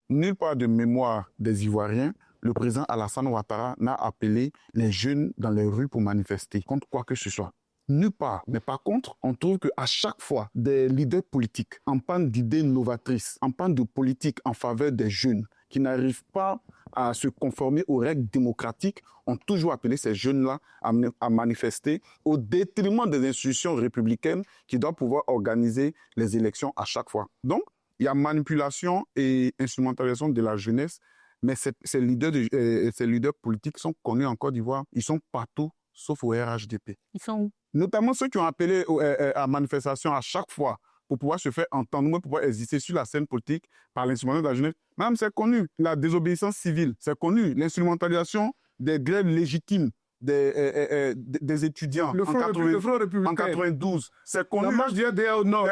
nulle part de mémoire des Ivoiriens, le président Alassane Ouattara n'a appelé les jeunes dans les rues pour manifester contre quoi que ce soit. Nulle part. Mais par contre, on trouve qu'à chaque fois, des leaders politiques en panne d'idées novatrices, en panne de politique en faveur des jeunes, qui n'arrivent pas à se conformer aux règles démocratiques, ont toujours appelé ces jeunes-là à manifester au détriment des institutions républicaines qui doivent pouvoir organiser les élections à chaque fois. Donc, il y a manipulation et instrumentalisation de la jeunesse, mais ces leaders politiques sont connus en Côte d'Ivoire. Ils sont partout, sauf au RHDP. Ils sont où? Notamment ceux qui ont appelé à manifestation à chaque fois pour pouvoir se faire entendre, pour pouvoir exister sur la scène politique par l'instrumentalisation de la jeunesse. Même c'est connu, la désobéissance civile, c'est connu, l'instrumentalisation des grèves légitimes des étudiants le front républicain. En 92, c'est connu. La marche d'IADA au nord.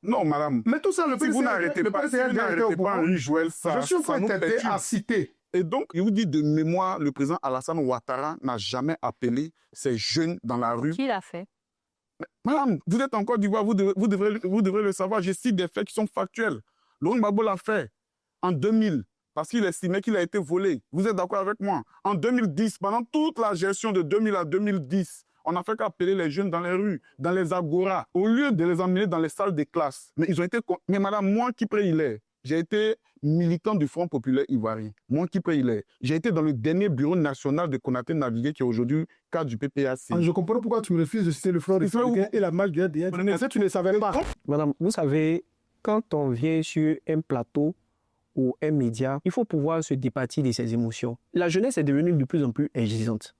Non, madame. Mais tout ça, si vous n'arrêtez pas, Henri Joël, ça, je suis pas tenté à citer. Et donc, il vous dit de mémoire, le président Alassane Ouattara n'a jamais appelé ces jeunes dans la rue. Qui l'a fait? Madame, vous êtes en Côte d'Ivoire, vous devrez le savoir. Je cite des faits qui sont factuels. Laurent Gbagbo l'a fait en 2000 parce qu'il estimait qu'il a été volé. Vous êtes d'accord avec moi? En 2010, pendant toute la gestion de 2000 à 2010, on n'a fait qu'appeler les jeunes dans les rues, dans les agoras, au lieu de les emmener dans les salles de classe. Mais ils ont été... Mais madame, moi qui préhilais, j'ai été militant du Front populaire ivoirien. Moi qui préhilais, j'ai été dans le dernier bureau national de Konaté Navigué qui est aujourd'hui cadre du PPAC. Je comprends pourquoi tu me refuses de citer le Front républicain et la marche du RDN. Tu ne savais pas. Madame, vous savez, quand on vient sur un plateau ou un média, il faut pouvoir se départir de ses émotions. La jeunesse est devenue de plus en plus exigeante.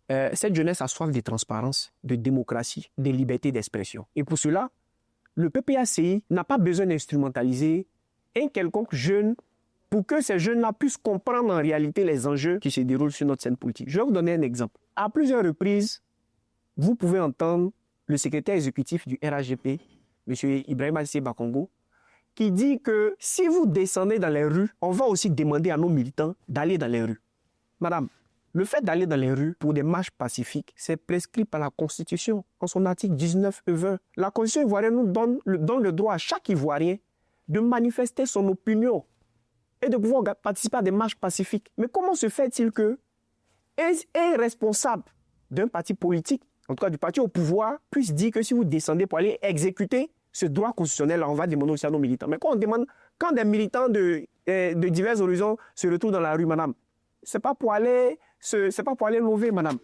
Cette jeunesse a soif de transparence, de démocratie, de liberté d'expression. Et pour cela, le PPACI n'a pas besoin d'instrumentaliser un quelconque jeune pour que ces jeunes-là puissent comprendre en réalité les enjeux qui se déroulent sur notre scène politique. Je vais vous donner un exemple. À plusieurs reprises, vous pouvez entendre le secrétaire exécutif du RHGP, M. Ibrahima Cissé Bakongo, qui dit que si vous descendez dans les rues, on va aussi demander à nos militants d'aller dans les rues. Madame, le fait d'aller dans les rues pour des marches pacifiques, c'est prescrit par la Constitution, en son article 19-20. La Constitution ivoirienne nous donne le droit à chaque Ivoirien de manifester son opinion et de pouvoir participer à des marches pacifiques. Mais comment se fait-il que un responsable d'un parti politique, en tout cas du parti au pouvoir, puisse dire que si vous descendez pour aller exécuter ce droit constitutionnel, on va demander aussi à nos militants. Mais quand des militants de divers horizons se retrouvent dans la rue, madame, c'est pas pour aller lever, madame.